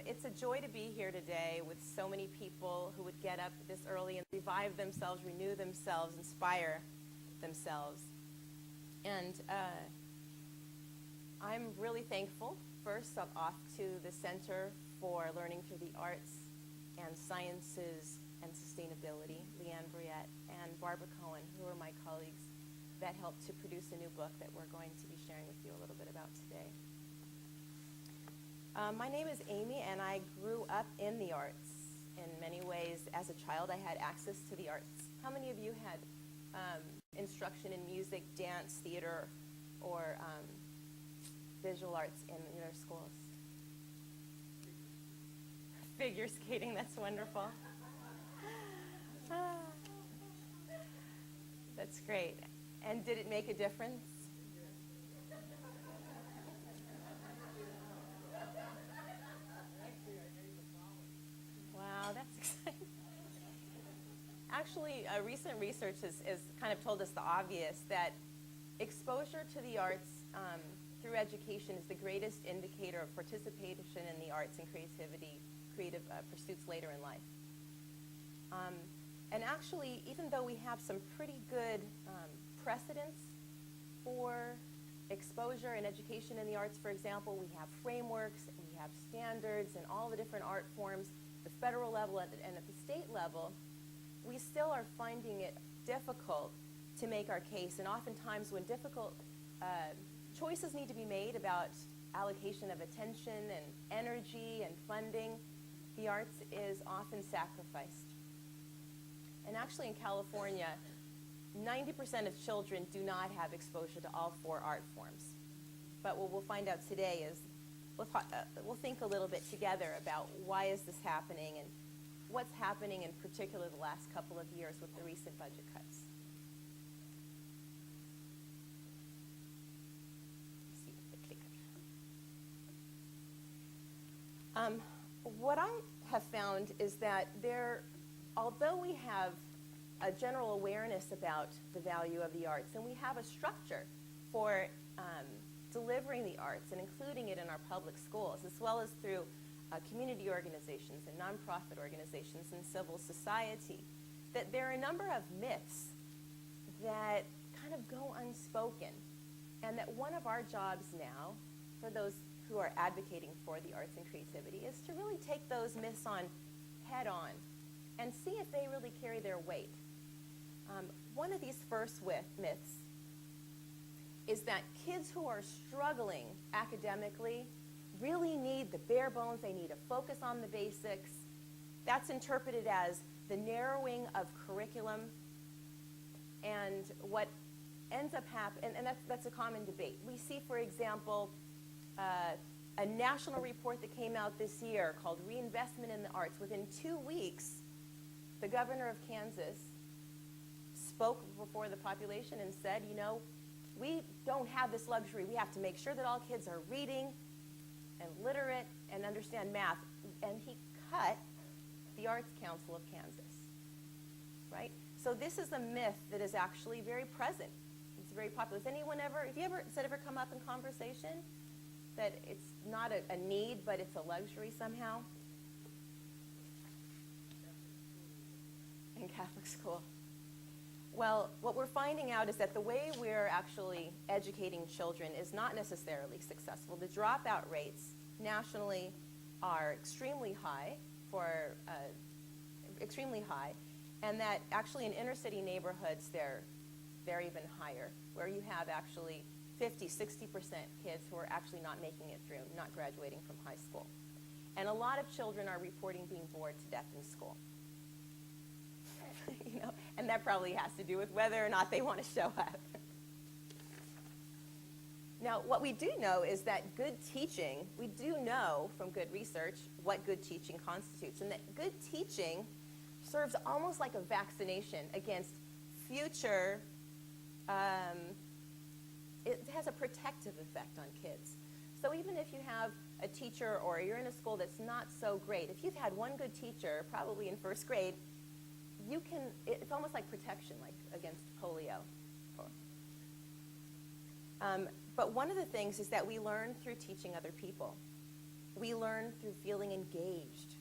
It's a joy to be here today with so many people who would get up this early and revive themselves, renew themselves, inspire themselves. And I'm really thankful, first off, to the Center for Learning Through the Arts and Sciences and Sustainability, Leanne Briette and Barbara Cohen, who are my colleagues that helped to produce a new book that we're going to be sharing with you a little bit about today. My name is Amy, and I grew up in the arts in many ways. As a child, I had access to the arts. How many of you had instruction in music, dance, theater, or visual arts in your schools? Figure skating, that's wonderful. That's great. And did it make a difference? Wow, that's exciting. Actually, recent research has kind of told us the obvious, that exposure to the arts through education is the greatest indicator of participation in the arts and creative pursuits later in life. And actually, even though we have some pretty good precedents for exposure and education in the arts, for example, we have frameworks, we have standards in all the different art forms, the federal level and at the state level, we still are finding it difficult to make our case. And oftentimes when difficult choices need to be made about allocation of attention and energy and funding, the arts is often sacrificed. And actually in California, 90% of children do not have exposure to all 4 art forms. But what we'll find out today is we'll think a little bit together about why is this happening and what's happening in particular the last couple of years with the recent budget cuts. Let's see if the clicker. What I have found is that although we have a general awareness about the value of the arts, and we have a structure for delivering the arts and including it in our public schools, as well as through community organizations and nonprofit organizations and civil society, that there are a number of myths that kind of go unspoken, and that one of our jobs now, for those who are advocating for the arts and creativity, is to really take those myths on head on and see if they really carry their weight. One of these first myths is that kids who are struggling academically really need the bare bones. They need to focus on the basics. That's interpreted as the narrowing of curriculum. And what ends up happening, and that's a common debate. We see, for example, a national report that came out this year called Reinvestment in the Arts. Within 2 weeks, the governor of Kansas spoke before the population and said, we don't have this luxury. We have to make sure that all kids are reading and literate and understand math. And he cut the Arts Council of Kansas, right? So this is a myth that is actually very present. It's very popular. Has it ever come up in conversation that it's not a need, but it's a luxury somehow? In Catholic school. Well, what we're finding out is that the way we're actually educating children is not necessarily successful. The dropout rates nationally are extremely high, and that actually in inner city neighborhoods they're even higher, where you have actually 50, 60% kids who are actually not making it through, not graduating from high school. And a lot of children are reporting being bored to death in school. And that probably has to do with whether or not they want to show up. Now, what we do know is that good teaching, we do know from good research what good teaching constitutes, and that good teaching serves almost like a vaccination against future, it has a protective effect on kids. So even if you have a teacher or you're in a school that's not so great, if you've had one good teacher, probably in first grade, it's almost like protection, like against polio. But one of the things is that we learn through teaching other people. We learn through feeling engaged.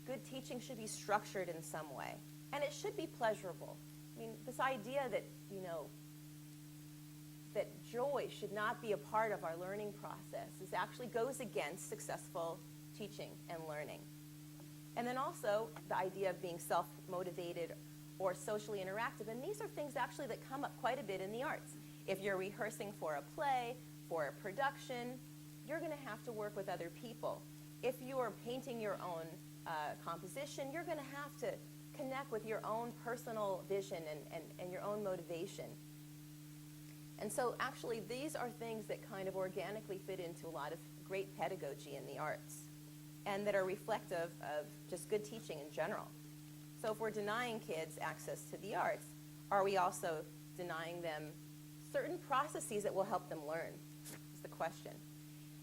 Good teaching should be structured in some way, and it should be pleasurable. I mean, this idea that, that joy should not be a part of our learning process actually goes against successful teaching and learning. And then also the idea of being self-motivated or socially interactive, and these are things actually that come up quite a bit in the arts. If you're rehearsing for a play, for a production, you're going to have to work with other people. If you are painting your own composition, you're going to have to connect with your own personal vision and your own motivation. And so actually these are things that kind of organically fit into a lot of great pedagogy in the arts and that are reflective of just good teaching in general. So if we're denying kids access to the arts, are we also denying them certain processes that will help them learn, is the question.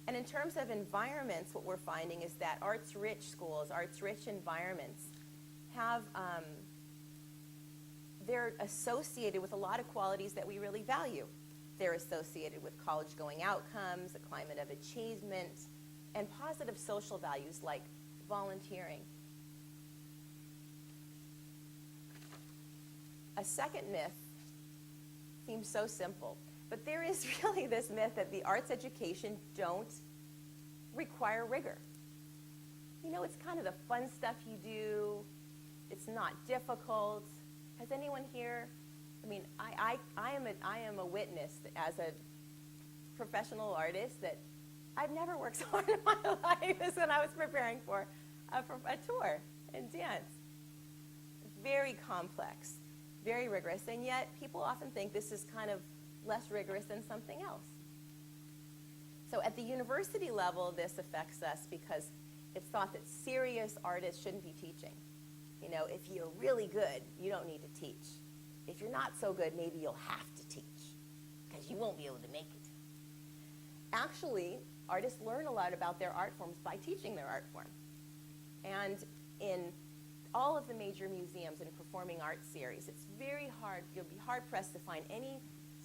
And in terms of environments, what we're finding is that arts-rich schools, arts-rich environments have, they're associated with a lot of qualities that we really value. They're associated with college-going outcomes, a climate of achievement, and positive social values like volunteering. A second myth seems so simple, but there is really this myth that the arts education don't require rigor. It's kind of the fun stuff you do. It's not difficult. Has anyone here, I am a witness as a professional artist that I've never worked so hard in my life as when I was preparing for a tour in dance. Very complex, very rigorous, and yet people often think this is kind of less rigorous than something else. So at the university level, this affects us because it's thought that serious artists shouldn't be teaching. If you're really good, you don't need to teach. If you're not so good, maybe you'll have to teach because you won't be able to make it. Actually, artists learn a lot about their art forms by teaching their art form. And in all of the major museums and performing arts series, it's very hard, you'll be hard-pressed to find any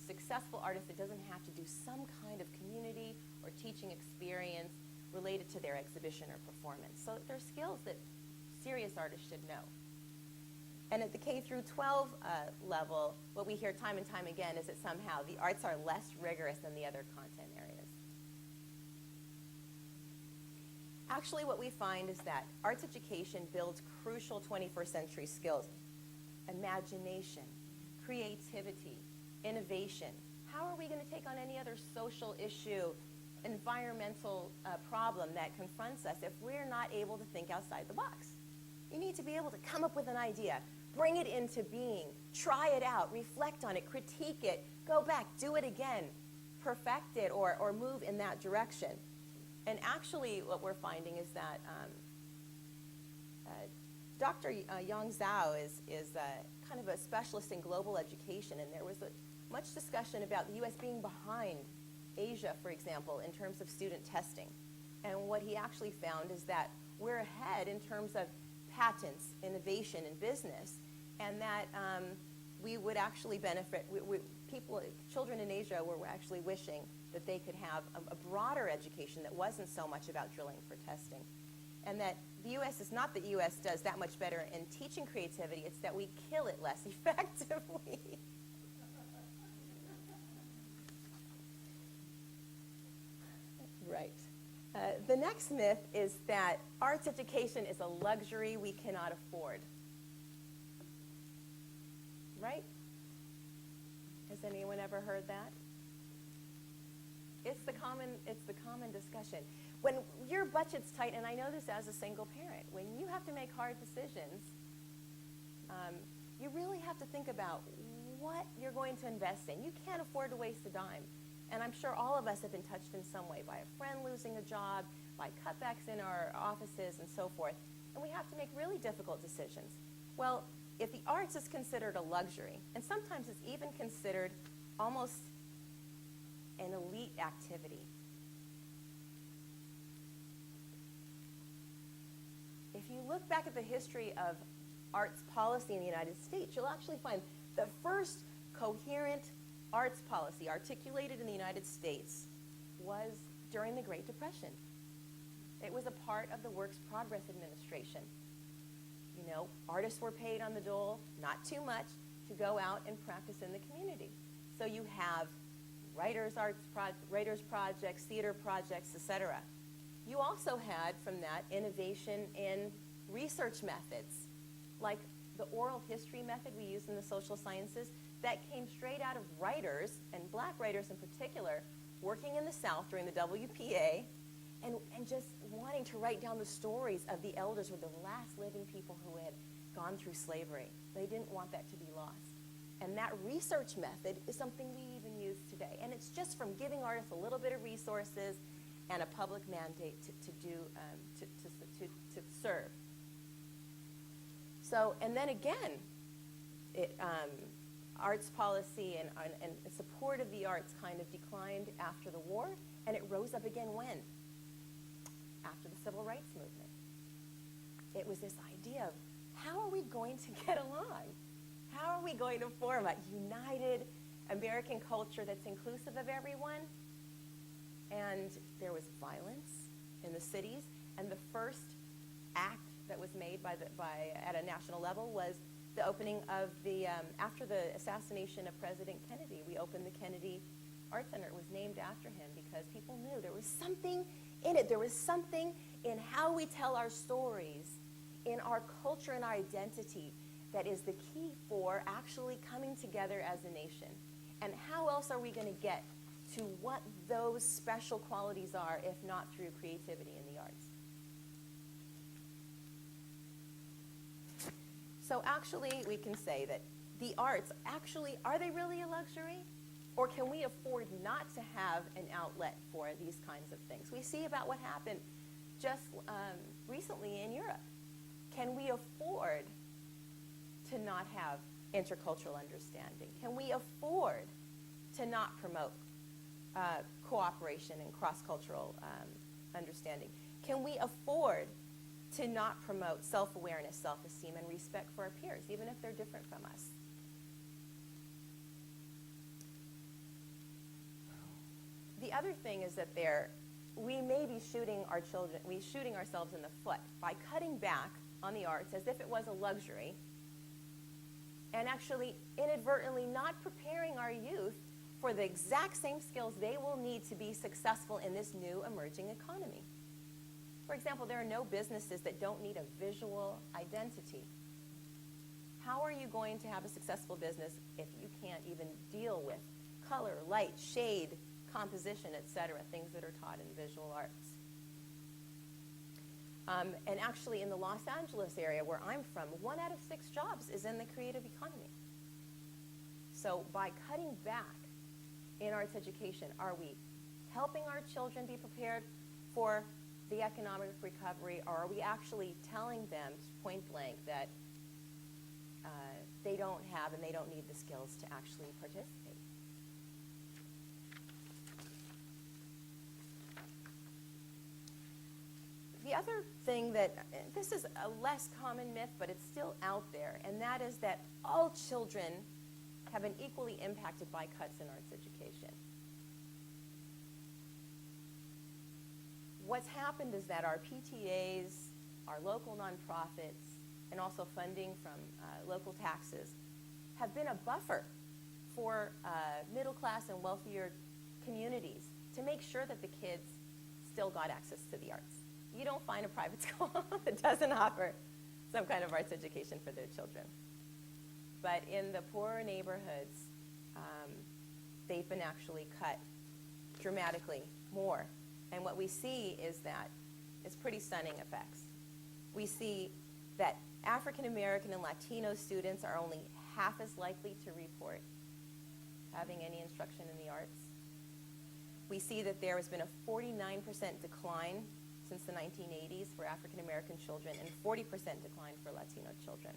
successful artist that doesn't have to do some kind of community or teaching experience related to their exhibition or performance. So they're skills that serious artists should know. And at the K through 12 level, what we hear time and time again is that somehow the arts are less rigorous than the other content areas. Actually, what we find is that arts education builds crucial 21st century skills: imagination, creativity, innovation. How are we going to take on any other social issue, environmental problem that confronts us if we're not able to think outside the box? You need to be able to come up with an idea, bring it into being, try it out, reflect on it, critique it, go back, do it again, perfect it, or move in that direction. And actually what we're finding is that Dr. Yang Zhao is kind of a specialist in global education, and there was much discussion about the U.S. being behind Asia, for example, in terms of student testing. And what he actually found is that we're ahead in terms of patents, innovation, and business, and that we would actually benefit. Children in Asia were actually wishing that they could have a broader education that wasn't so much about drilling for testing. And that the U.S. is not that the U.S. does that much better in teaching creativity, it's that we kill it less effectively. Right. The next myth is that arts education is a luxury we cannot afford. Right? Has anyone ever heard that? It's the common discussion. When your budget's tight, and I know this as a single parent, when you have to make hard decisions, you really have to think about what you're going to invest in. You can't afford to waste a dime. And I'm sure all of us have been touched in some way by a friend losing a job, by cutbacks in our offices and so forth. And we have to make really difficult decisions. Well, if the arts is considered a luxury, and sometimes it's even considered almost an elite activity, if you look back at the history of arts policy in the United States, you'll actually find the first coherent arts policy articulated in the United States was during the Great Depression. It was a part of the Works Progress Administration. You know, artists were paid on the dole, not too much, to go out and practice in the community. So you have writers' projects, theater projects, etc. You also had, from that, innovation in research methods, like the oral history method we use in the social sciences, that came straight out of writers, and black writers in particular, working in the South during the WPA, and just wanting to write down the stories of the elders who were the last living people who had gone through slavery. They didn't want that to be lost. And that research method is something we even use today. And it's just from giving artists a little bit of resources and a public mandate to serve. So, and then again, arts policy and support of the arts kind of declined after the war, and it rose up again when? After the Civil Rights Movement. It was this idea of, how are we going to get along? How are we going to form a united American culture that's inclusive of everyone? And there was violence in the cities, and the first act that was made at a national level was the opening of the, after the assassination of President Kennedy, we opened the Kennedy Art Center. It was named after him because people knew there was something in it. There was something in how we tell our stories, in our culture and our identity, that is the key for actually coming together as a nation. And how else are we going to get to what those special qualities are if not through creativity in the arts? So actually, we can say that the arts, actually, are they really a luxury? Or can we afford not to have an outlet for these kinds of things? We see about what happened just recently in Europe. Can we afford to not have intercultural understanding? Can we afford to not promote cooperation and cross-cultural understanding? Can we afford to not promote self-awareness, self-esteem, and respect for our peers, even if they're different from us? The other thing is that we may be shooting ourselves in the foot by cutting back on the arts as if it was a luxury, and actually inadvertently not preparing our youth for the exact same skills they will need to be successful in this new emerging economy. For example, there are no businesses that don't need a visual identity. How are you going to have a successful business if you can't even deal with color, light, shade, composition, etc., things that are taught in visual arts? And actually, in the Los Angeles area where I'm from, 1 out of 6 jobs is in the creative economy. So by cutting back in arts education, are we helping our children be prepared for the economic recovery, or are we actually telling them point blank that they don't have and they don't need the skills to actually participate? The other thing that, this is a less common myth, but it's still out there, and that is that all children have been equally impacted by cuts in arts education. What's happened is that our PTAs, our local nonprofits, and also funding from local taxes have been a buffer for middle class and wealthier communities to make sure that the kids still got access to the arts. You don't find a private school that doesn't offer some kind of arts education for their children. But in the poorer neighborhoods, they've been actually cut dramatically more. And what we see is that it's pretty stunning effects. We see that African American and Latino students are only half as likely to report having any instruction in the arts. We see that there has been a 49% decline since the 1980s for African American children and 40% decline for Latino children.